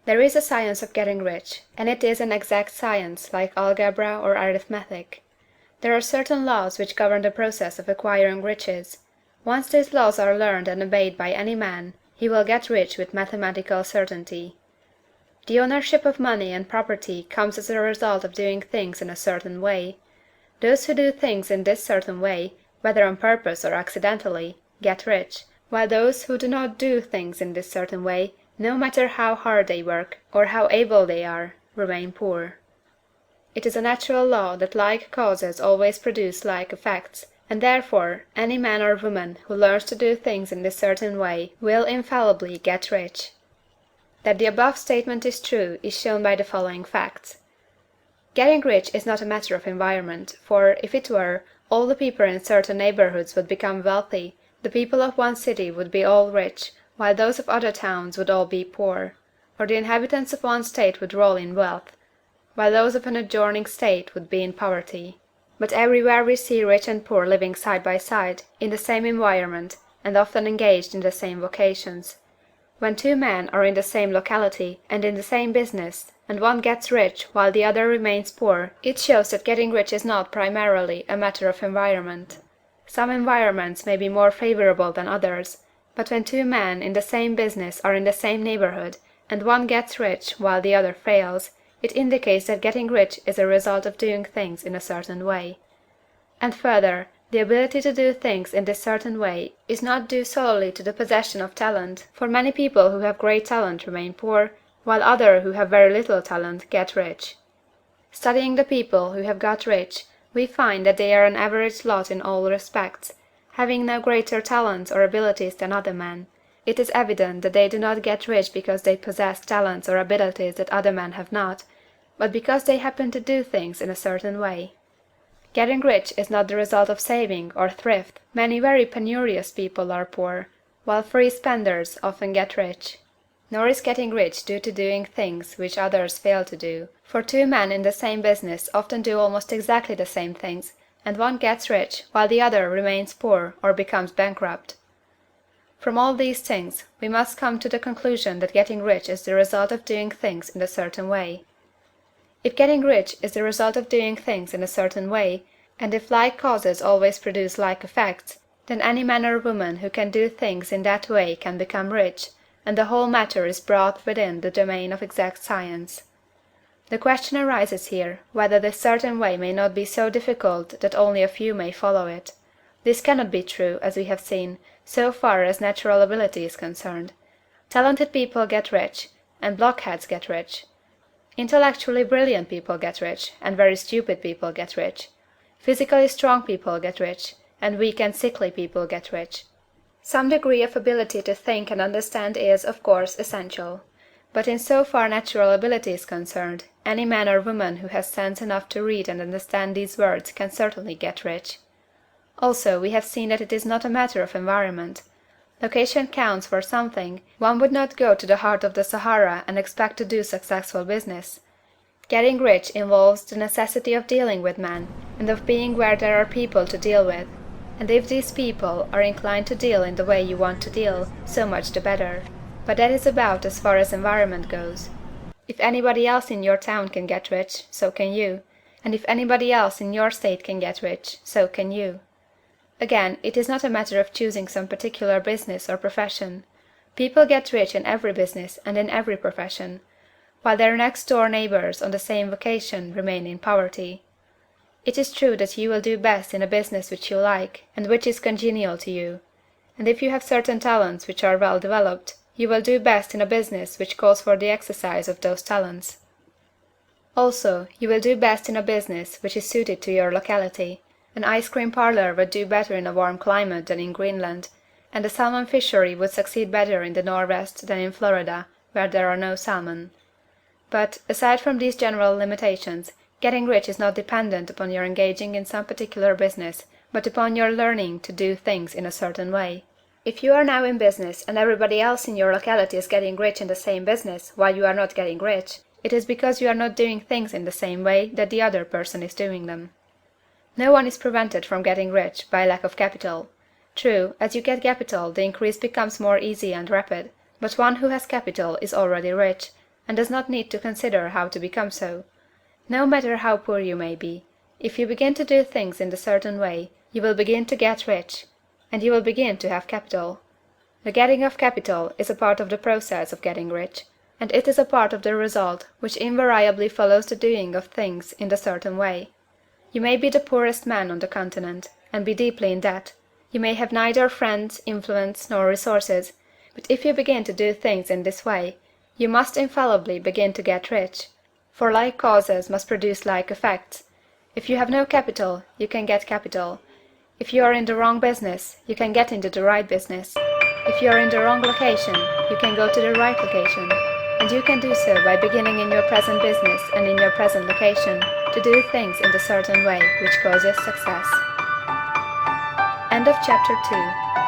There is a science of getting rich, and it is an exact science like algebra or arithmetic. There are certain laws which govern the process of acquiring riches. Once these laws are learned and obeyed by any man, he will get rich with mathematical certainty. The ownership of money and property comes as a result of doing things in a certain way. Those who do things in this certain way, whether on purpose or accidentally, get rich, while those who do not do things in this certain way, no matter how hard they work, or how able they are, remain poor. It is a natural law that like causes always produce like effects, and therefore any man or woman who learns to do things in this certain way will infallibly get rich. That the above statement is true is shown by the following facts. Getting rich is not a matter of environment, for, if it were, all the people in certain neighborhoods would become wealthy, the people of one city would be all rich, while those of other towns would all be poor; or the inhabitants of one state would roll in wealth, while those of an adjoining state would be in poverty. But everywhere we see rich and poor living side by side, in the same environment, and often engaged in the same vocations. When two men are in the same locality, and in the same business, and one gets rich while the other remains poor, it shows that getting rich is not primarily a matter of environment. Some environments may be more favorable than others, but when two men in the same business are in the same neighborhood, and one gets rich while the other fails, it indicates that getting rich is a result of doing things in a certain way. And further, the ability to do things in this certain way is not due solely to the possession of talent, for many people who have great talent remain poor, while others who have very little talent get rich. Studying the people who have got rich, we find that they are an average lot in all respects, having no greater talents or abilities than other men. It is evident that they do not get rich because they possess talents or abilities that other men have not, but because they happen to do things in a certain way. Getting rich is not the result of saving or thrift. Many very penurious people are poor, while free spenders often get rich. Nor is getting rich due to doing things which others fail to do, for two men in the same business often do almost exactly the same things, and one gets rich while the other remains poor or becomes bankrupt. From all these things, we must come to the conclusion that getting rich is the result of doing things in a certain way. If getting rich is the result of doing things in a certain way, and if like causes always produce like effects, then any man or woman who can do things in that way can become rich, and the whole matter is brought within the domain of exact science. The question arises here, whether this certain way may not be so difficult that only a few may follow it. This cannot be true, as we have seen, so far as natural ability is concerned. Talented people get rich, and blockheads get rich. Intellectually brilliant people get rich, and very stupid people get rich. Physically strong people get rich, and weak and sickly people get rich. Some degree of ability to think and understand is, of course, essential. But in so far natural ability is concerned, any man or woman who has sense enough to read and understand these words can certainly get rich. Also, we have seen that it is not a matter of environment. Location counts for something. One would not go to the heart of the Sahara and expect to do successful business. Getting rich involves the necessity of dealing with men, and of being where there are people to deal with. And if these people are inclined to deal in the way you want to deal, so much the better. But that is about as far as environment goes. If anybody else in your town can get rich, so can you. And if anybody else in your state can get rich, so can you. Again, it is not a matter of choosing some particular business or profession. People get rich in every business and in every profession, while their next-door neighbors on the same vocation remain in poverty. It is true that you will do best in a business which you like, and which is congenial to you. And if you have certain talents which are well developed, you will do best in a business which calls for the exercise of those talents. Also, you will do best in a business which is suited to your locality. An ice cream parlor would do better in a warm climate than in Greenland, and a salmon fishery would succeed better in the Northwest than in Florida, where there are no salmon. But, aside from these general limitations, getting rich is not dependent upon your engaging in some particular business, but upon your learning to do things in a certain way. If you are now in business and everybody else in your locality is getting rich in the same business while you are not getting rich, it is because you are not doing things in the same way that the other person is doing them. No one is prevented from getting rich by lack of capital. True, as you get capital the increase becomes more easy and rapid, but one who has capital is already rich, and does not need to consider how to become so. No matter how poor you may be, if you begin to do things in a certain way, you will begin to get rich, and you will begin to have capital. The getting of capital is a part of the process of getting rich, and it is a part of the result which invariably follows the doing of things in a certain way. You may be the poorest man on the continent, and be deeply in debt. You may have neither friends, influence, nor resources, but if you begin to do things in this way, you must infallibly begin to get rich, for like causes must produce like effects. If you have no capital, you can get capital. If you are in the wrong business, you can get into the right business. If you are in the wrong location, you can go to the right location, and you can do so by beginning in your present business and in your present location to do things in the certain way which causes success. End of chapter 2.